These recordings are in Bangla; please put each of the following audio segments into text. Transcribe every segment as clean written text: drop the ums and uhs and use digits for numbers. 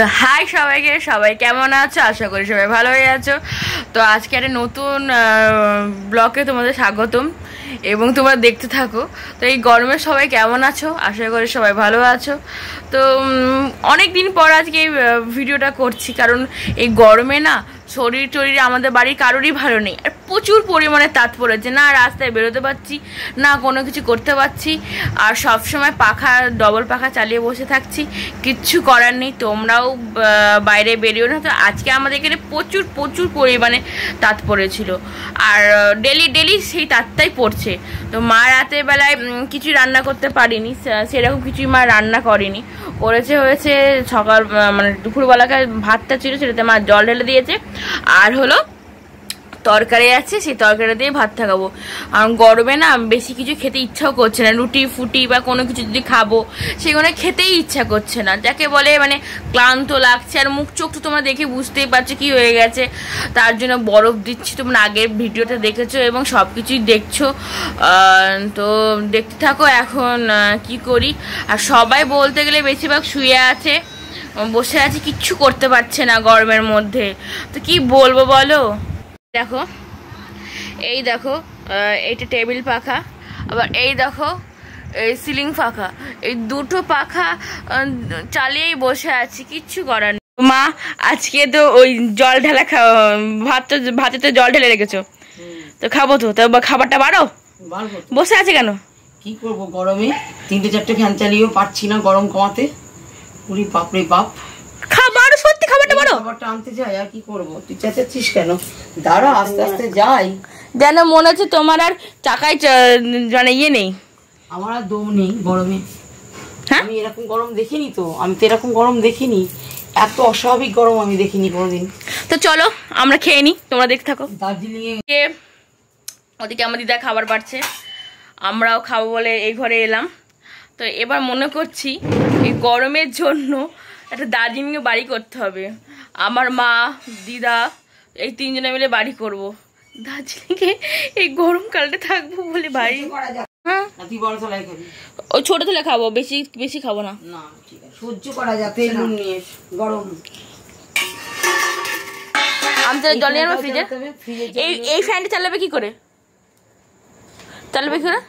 তো হাই সবাইকে, সবাই কেমন আছো? আশা করি সবাই ভালোই আছো। তো আজকে একটা নতুন ব্লগে তোমাদের স্বাগতম এবং তোমরা দেখতে থাকো। তো এই গরমে সবাই কেমন আছো? আশা করি সবাই ভালো আছো। তো অনেক দিন পর আজকে এই ভিডিওটা করছি, কারণ এই গরমে না শরীর টরীর আমাদের বাড়ির কারোরই ভালো নেই, আর প্রচুর পরিমাণে তাপ পড়েছে, না রাস্তায় বেরোতে পারছি না কোনো কিছু করতে পারছি, আর সবসময় পাখা ডবল পাখা চালিয়ে বসে থাকছি, কিচ্ছু করার নেই। তোমরাও বাইরে বেরিও না। তো আজকে আমাদের এখানে প্রচুর প্রচুর পরিমাণে তাপ পড়েছিল, আর ডেলি ডেলি সেই তাপটাই পড়ছে। তো মা রাতের বেলায় কিছু রান্না করতে পারিনি, সেরকম কিছুই মা রান্না করেনি, হয়েছে সকাল মানে দুপুরবেলাকার ভাতটা ছিল, সেটাতে মা জল ঢেলে দিয়েছে, আর হলো তরকারি আছে, সেই তরকারি দিয়ে ভাত খাবো। আর গরমে না বেশি কিছু খেতে ইচ্ছাও করছে না, রুটি ফুটি বা কোনো কিছু যদি খাবো সেগুলো খেতেই ইচ্ছা করছে না, যাকে বলে মানে ক্লান্ত লাগছে। আর মুখ চোখ তো তোমরা দেখে বুঝতেই পারছো কি হয়ে গেছে, তার জন্য বরফ দিচ্ছি। তোমরা আগের ভিডিওটা দেখেছো এবং সব কিছুই দেখছো, তো দেখতে থাকো। এখন কি করি, আর সবাই বলতে গেলে বেশিরভাগ শুয়ে আছে, বসে আছে, কিচ্ছু করতে পারছে না গরমের মধ্যে। তো কি বলবো বলো? দেখো, এই দেখো এইটা টেবিল পাখা, আবার এই দেখো এই সিলিং পাখা, এই দুটো পাখা চালিয়েই বসে আছি, কিচ্ছু করার নেই। মা আজকে তো ওই জল ঢালা ভাতে তো জল ঢেলে রেখেছো, তো খাবো তো, তো খাবারটা বাড়ো, বসে আছে কেন? কি করবো গরমে, 3-4টে ফ্যান চালিয়েও পারছি না গরম কমাতে। পুরি বাপরে বাপ, খাবার সত্যি খাবারটা বাড়ো। খাবারটা আনতে যাই, আর কি করবো? তুই চেঁচাচ্ছিস কেন? দাঁড়া, আস্তে আস্তে যাই। যেন মনে হচ্ছে তোমার আর চাকায় মানে ইয়ে নেই, আমার আর দম নেই গরমে। হ্যাঁ, আমি এরকম গরম দেখিনি তো, আমি তো এরকম গরম দেখিনি, এত অস্বাভাবিক গরম আমি দেখিনি কোনোদিন। তো চলো আমরা খেয়ে নিই, তোমরা দেখতে থাকো। দার্জিলিং এ ওদিকে আমার দিদা খাবার বাড়ছে, আমরাও খাবো বলে এই ঘরে এলাম। তো এবার মনে করছি এই গরমের জন্য একটা দার্জিলিংয়ে বাড়ি করতে হবে। আমার মা, দিদা, এই তিনজনে মিলে বাড়ি করব দার্জিলিংয়ে। এই গরমকালটা থাকবো বলে বাড়ি। হ্যাঁ, ওই ছোট থেকে খাবো, বেশি বেশি খাবো না। সহ্য করা যাচ্ছে না গরম। আমি তাহলে জল নিয়ে আনবো ফ্রিজে। এই ফ্যানটা চালাবে কি করে? চালাবে কি করে?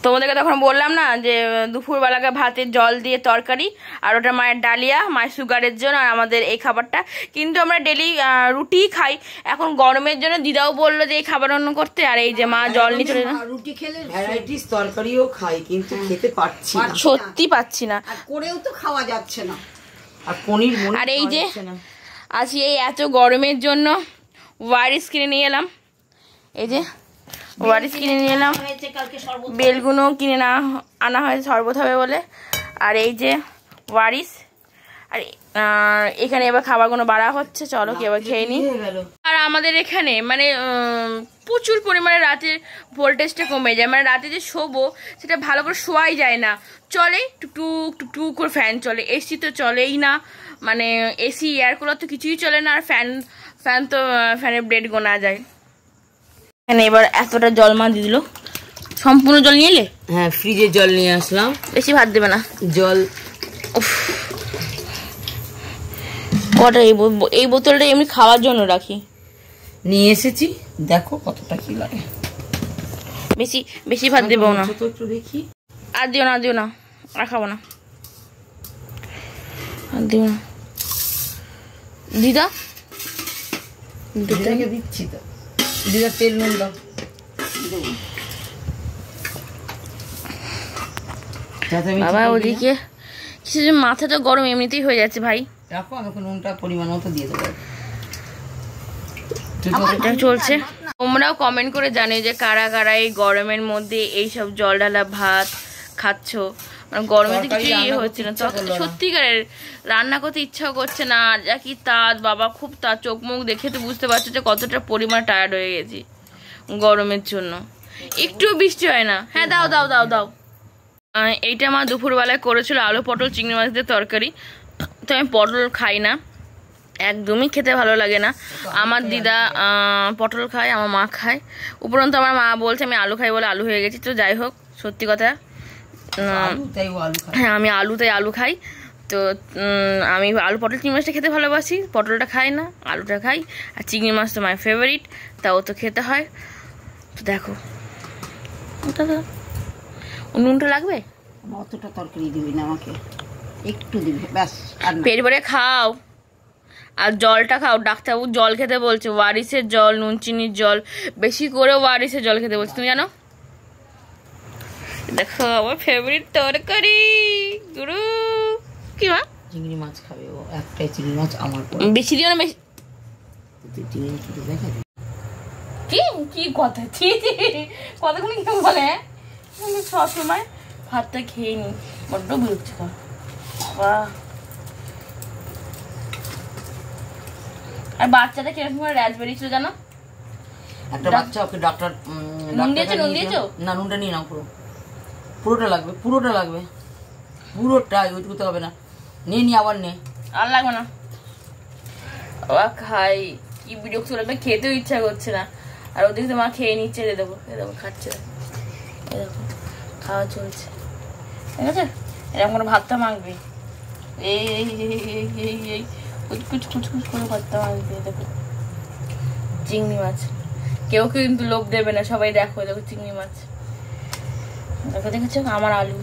তোমাদেরকে তখন বললাম না যে দুপুরবেলাকে ভাতের জল দিয়ে তরকারি, আর ওটা মায়ের ডালিয়া, মায়ের সুগারের জন্য, আর আমাদের এই খাবারটা। কিন্তু আমরা ডেলি রুটিই খাই। এখন গরমের জন্য দিদাও বললো যে এই খাবার অন্য করতে, আর এই যে মা জল নিয়ে চলে। রুটি খেলে ভ্যারাইটিস তরকারিও খাই, কিন্তু খেতে পারছি না, সত্যি পাচ্ছি না, করেও তো খাওয়া যাচ্ছে না। আর পনির, আর এই যে আজকে এই এত গরমের জন্য ওয়ারিস কিনে নিয়ে এলাম। এই যে ওয়ারিস কিনে নিয়ে এলাম, বেলগুলো কিনে আনা হয়েছে শরবত হবে বলে। আর এই যে ওয়ারিস, আর এখানে এবার খাবারগুলো বাড়া হচ্ছে, চলো কি এবার খেয়ে নিই। আর আমাদের এখানে মানে প্রচুর পরিমাণে রাতের ভোল্টেজটা কমে যায়, মানে রাতে যে শোবো সেটা ভালো করে শোয়াই যায় না, চলে টুকটুক টুকটুক করে ফ্যান চলে, এসি তো চলেই না, মানে এসি এয়ার কুলার তো কিছুই চলে না, আর ফ্যান তো ফ্যানের ব্লেড গোনা যায়। এখানে এবার এতটা জল মা দিয়ে দিল, সম্পূর্ণ জল নিয়ে এলে? হ্যাঁ, ফ্রিজে জল নিয়ে আসলাম, বেশি ভাত দেবে না জল। কটা এই বোতলটা এমনি খাওয়ার জন্য রাখি, নিয়ে এসেছি, দেখো কতটা কি লাগে। বেশি বেশি ভাত দেবো না, একটু দেখি। আর দিও না, দিও না, আর খাবো না, আর দিও না। দিদা দিচ্ছি তো, দিদা তেল নুন দাও। বাবা ওদিকে কিছু মাথাটা গরম এমনিতেই হয়ে যাচ্ছে ভাই। রাখো, আমি নুনটা পরিমাণ মতো দিয়ে দেবো। এটা চলছে। তোমরাও কমেন্ট করে জানিও যে কারা কারা এই গরমের মধ্যে এইসব জল ঢালা ভাত খাচ্ছ। মানে গরমে তো কিছুই হচ্ছে না, সত্যিকারের রান্না করতে ইচ্ছাও করছে না, যা কি তাত বাবা, খুব তাত। চোখ মুখ দেখে তো বুঝতে পারছো যে কতটা পরিমাণ টায়ার্ড হয়ে গেছি গরমের জন্য। একটু বৃষ্টি হয় না। হ্যাঁ দাও দাও দাও দাও। এইটা আমার দুপুরবেলায় করেছিল আলু পটল চিংড়ি মাছ দিয়ে তরকারি। তো আমি পটল খাই না, একদমই খেতে ভালো লাগে না। আমার দিদা পটল খায়, আমার মা খায়, উপরন্তু আমার মা বলছে আমি আলু খাই বলে আলু হয়ে গেছি। তো যাই হোক, সত্যি কথা, হ্যাঁ আমি আলু, তাই আলু খাই। তো আমি আলু পটল চিংড়ি মাছটা খেতে ভালোবাসি, পটলটা খাই না, আলুটা খাই, আর চিংড়ি মাছ তো মাই ফেভারিট, তাও তো খেতে হয়। তো দেখো নুনটা লাগবে, অতটা তরকারি দিবি না আমাকে, একটু দিবি ব্যাস। পেট ভরে খাও আর জলটা খাও। ডাক্তারবাবু জল খেতে বলছে, ওয়ারিসের জল, নুন চিনির জল, বেশি করে ওয়ারিসের জল খেতে বলছে, তুমি জানো? দেখো আমার ফেভারিট তরকারি গুরু কি মা, চিংড়ি মাছ খাবে ও, একটাই চিংড়ি মাছ আমার, বেশি দিও না, বেশি। চিংড়ি মাছ দেখা কি কি কথা, কতক্ষণ কি বলে সবসময় ভাতটা খেয়ে নি, বড্ড বিরক্ত কর। আর বাচ্চাটা কিরকম করে র্যাশ বেরিয়েছিল জানো? একটা বাচ্চা, ওকে ডাক্তার নুন দিয়েছো? না, নুনটা নিয়ে নাও, পুরোটা লাগবে, পুরোটাই, ওইটুকু তো হবে না, নিয়ে আবার নে, আর লাগবে না। বাবা খাই, কি বিরক্ত লাগবে, খেতেও ইচ্ছা করছে না। আর ওদিকে তো মা খেয়ে নিচ্ছে, দেবো খাচ্ছে, এরকম খাওয়া চলছে, ঠিক আছে? এরকম করে ভাতটা মাখবে, এই কুচকুচ করে ভাতটা মাখবে। দেখো চিংড়ি মাছ, কেউ কিন্তু লোভ দেবে না, সবাই দেখো চিংড়ি মাছ, দেখেছো? আমার আলু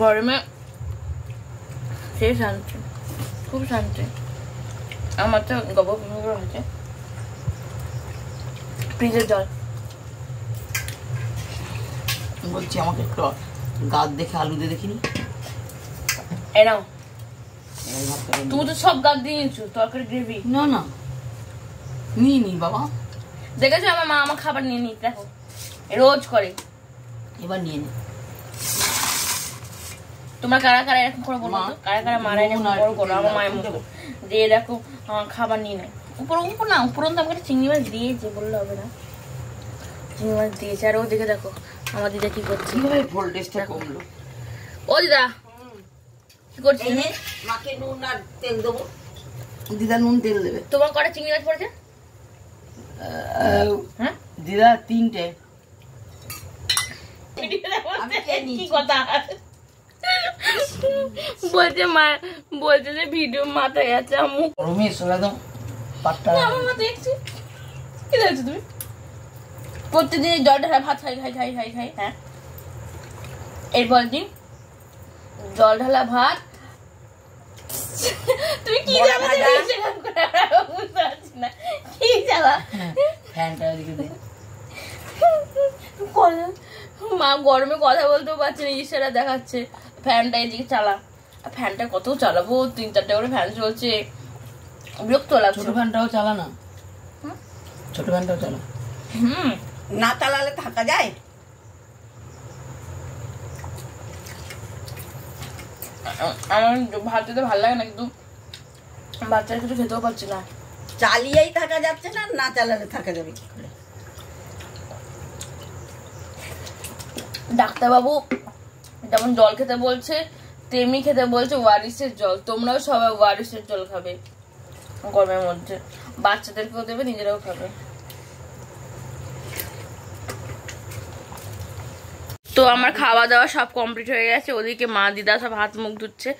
গরমে সে শান্তি, খুব শান্তি। আমার তো গোবর হচ্ছে, ফ্রিজের জল। বলছি আমাকে একটু গাছ দেখে আলু দিয়ে দেখিনি, এনাও তুমি তো সব গাছ দিয়ে নিচ্ছ, তরকারি গ্রেভি। না নিয়ে নি বাবা, দেখেছো আমার মা আমার খাবার নিয়ে নি, দেখো রোজ করে, এবার নিয়ে নে। তোমরা কারা কারা এরকম করে বলো, কারা মারা এরকম করো আমার মায়ের মতো, দিয়ে দেখো আমার খাবার নিয়ে নেয়। উপরন্ত আমাকে চিংড়ি মাছ দিয়েছে, বললে হবে না, চিংড়ি মাছ দিয়েছে। আর ও দেখে দেখো আমার দিদা কি করছে, ভোল্টেজটা কমলো। ও দিদা কি করছে? মাকে নুন আর তেল দেবো, দিদা নুন তেল দেবে। তোমার কটা চিংড়ি মাছ পড়েছে? হ্যাঁ দিদা 3টে। কি কথা বলছে, মা বলছে যে ভিডিও মাথায় গেছে, আমি একদম পাট্টা আমার মাথায় দেখছি। কি দেখছো তুমি? প্রত্যেকদিন জল ঢালা ভাত খাই। হ্যাঁ এরপর দিন জল ঢালা ভাত। তুমি কি জানো? বুঝতে পারছি না কি জ্বালা। মা গরমে কথা বলতেও পারছে না, ইশারা দেখাচ্ছে, ফ্যানটা এদিকে চালা। ফ্যানটা কত চালাবো, 3-4টা করে ফ্যান চলছে, বিরক্ত লাগছে। ছোট ফ্যানটাও চালা না, ছোট ফ্যানটাও চালা। না চালালে থাকা যায়? আমার ভাত দিতে ভালো লাগে না, কিন্তু বাচ্চারা কিছু খেতেও পারছে না। চালিয়েই থাকা যাচ্ছে না, না চালালে থাকা যাবে কি করে? ডাক্তারবাবু যেমন জল খেতে বলছে, তেমনি খেতে বলছে ওয়ারিসের জল। তোমরাও সবাই ওয়ারিসের জল খাবে গরমের মধ্যে, বাচ্চাদেরকেও দেবে, নিজেরাও খাবে। তো আমার খাওয়া দাওয়া সব কমপ্লিট হয়ে গেছে। ওদিকে মা দিদা সব হাত মুখ ধুচ্ছে,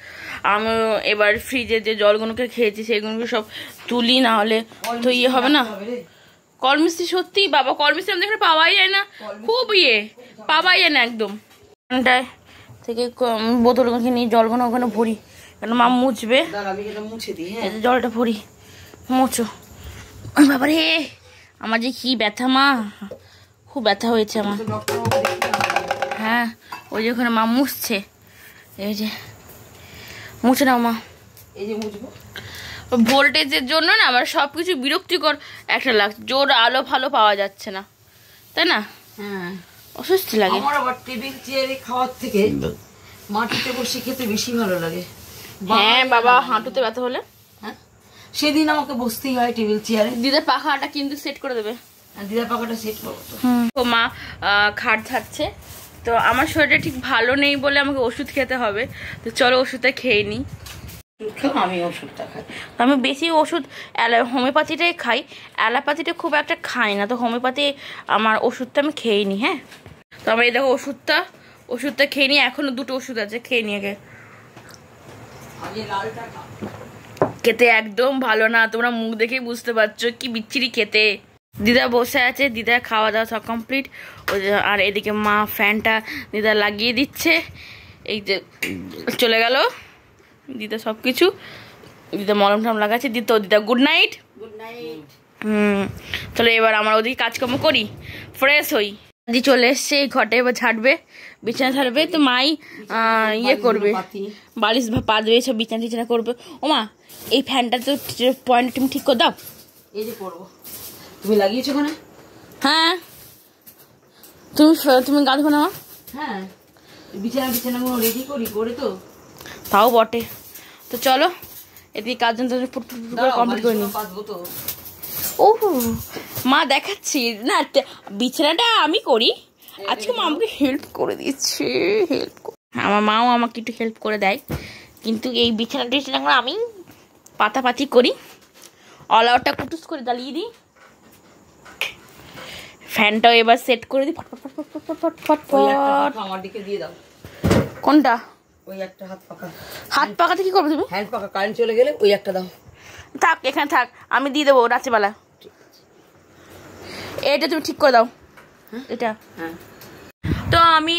আমি এবার ফ্রিজে যে জলগুলোকে খেয়েছি সেগুলোকে সব তুলি, না হলে তো ইয়ে হবে না। কলমিস্ত্রি সত্যি বাবা, কলমিস্ত্রি আমাদের এখানে পাওয়াই যায় না, খুব পাওয়াই যায় না একদম। ওখানটায় থেকে বোতলগুলোকে নিয়ে জলগুলো ওখানে ভরি, কেন মা মুছবে, জলটা ভরি, মোছো। বাবা রে আমার যে কি ব্যথা, মা খুব ব্যথা হয়েছে আমার। হ্যাঁ ওই যে ওখানে মা মুছছে, এই যে মুছে নাও মা। এই যে মুছবো, ভোল্টেজের জন্য না আমার সবকিছু বিরক্তিকর একটা লাগছে, জোর আলো ভালো পাওয়া যাচ্ছে না, তাই না? হ্যাঁ অস্বস্তি লাগে। আমার আবার টেবিল চেয়ারে খাওয়ার থেকে মাটিতে বসে খেতে বেশি ভালো লাগে। হ্যাঁ বাবা হাঁটুতে ব্যথা হলে, হ্যাঁ সেদিন আমাকে বসতেই হয় টেবিল চেয়ারে। দিদার পাখাটা কিন্তু সেট করে দেবে, দিদার পাখাটা সেট করবো তো। মা খাট ছাড়ছে, তো আমার শরীরটা ঠিক ভালো নেই বলে আমাকে ওষুধ খেতে হবে, তো চলো ওষুধটা খেয়ে নিই। আমি ওষুধটা খাই। আমি বেশি ওষুধ হোমিওপ্যাথিটাই খাই, অ্যালোপ্যাথিটা খুব একটা খাই না। তো হোমিওপ্যাথি আমার ওষুধটা আমি খেয়ে নিই। হ্যাঁ, তো আমরা এই দেখো ওষুধটা খেয়ে নিই। এখনো 2টো ওষুধ আছে, খেয়ে নিয়ে গে। খেতে একদম ভালো না, তোমরা মুখ দেখেই বুঝতে পারছো কি বিচ্ছিরি খেতে। দিদা বসে আছে, দিদা খাওয়া দাওয়া সব কমপ্লিট। আর এদিকে মা ফ্যানটা দিদা লাগিয়ে দিচ্ছে। এই যে চলে গেল দিদা সব কিছু। দিদা মলম টলম লাগাচ্ছে। দিদা গুড নাইট। Good night. চলো এবার আমরা ওদিকে কাজকর্ম করি, ফ্রেশ হই। দি চলে এসছে, এই ঘরটা এবার ঝাড়বে, বিছানা ঝাড়বে। তো মাই ইয়ে করবে, বালিশ পা দেবে, সব বিছানা টিছানা করবে। ওমা এই ফ্যানটা তো পয়েন্ট তুমি ঠিক করে দাও। এই যে করবো, তুমি লাগিয়েছো ওখানে? হ্যাঁ, তুমি গা ধো না? হ্যাঁ, বিছানাগুলো রেডি করে তো। তাও বটে। তো চলো এদিকে কাজ কমপ্লিট করে নি। ও মা দেখাচ্ছি না, বিছানাটা আমি করি আজকে। মা আমাকে হেল্প করে দিচ্ছে, আমার মাও আমাকে একটু হেল্প করে দেয়, কিন্তু এই বিছানাগুলো আমি পাতাপাতি করি। অল আউটটা কুটুস করে দাঁড়িয়ে দিই। ফ্যানটাও এবার সেট করে দিই। আমার দিকে দিয়ে দাও। কোনটা? ওই একটা হাত পাকাতে কি করবে তুমি? হ্যান্ড পাকা, কারেন্ট চলে গেলে ওই একটা দাও। থাক এখানে থাক, আমি দিয়ে দেবো রাত্রিবেলা। এটা তুমি ঠিক করে দাও। এটা হ্যাঁ। তো আমি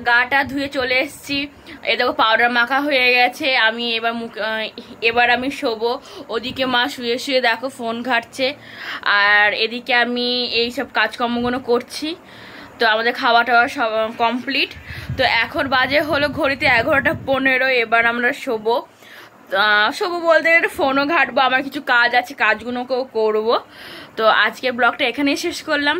গাটা ধুয়ে চলে এসেছি। এ দেখো পাউডার মাখা হয়ে গেছে। আমি এবার আমি শোবো। ওদিকে মা শুয়ে শুয়ে দেখো ফোন ঘাটছে, আর এদিকে আমি এই সব কাজকর্মগুলো করছি। তো আমাদের খাওয়া টাওয়া সব কমপ্লিট। তো এখন বাজে হলো ঘড়িতে 11:15। এবার আমরা শোবো বলতে ফোনও ঘাটবো, আমার কিছু কাজ আছে, কাজগুলোকেও করবো। তো আজকের ব্লগটা এখানেই শেষ করলাম।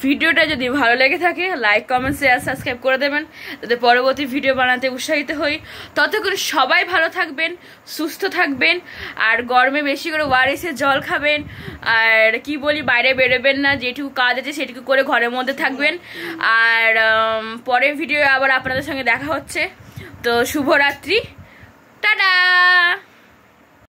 ভিডিওটা যদি ভালো লেগে থাকে লাইক কমেন্ট শেয়ার সাবস্ক্রাইব করে দেবেন, যাতে পরবর্তী ভিডিও বানাতে উৎসাহিত হই। ততক্ষণ সবাই ভালো থাকবেন, সুস্থ থাকবেন, আর গরমে বেশি করে ওআরএসের জল খাবেন। আর কি বলি, বাইরে বেরোবেন না, যেটুকু কাজ আছে সেটুকু করে ঘরের মধ্যে থাকবেন। আর পরের ভিডিও আবার আপনাদের সঙ্গে দেখা হচ্ছে। তো শুভরাত্রি, টাটা।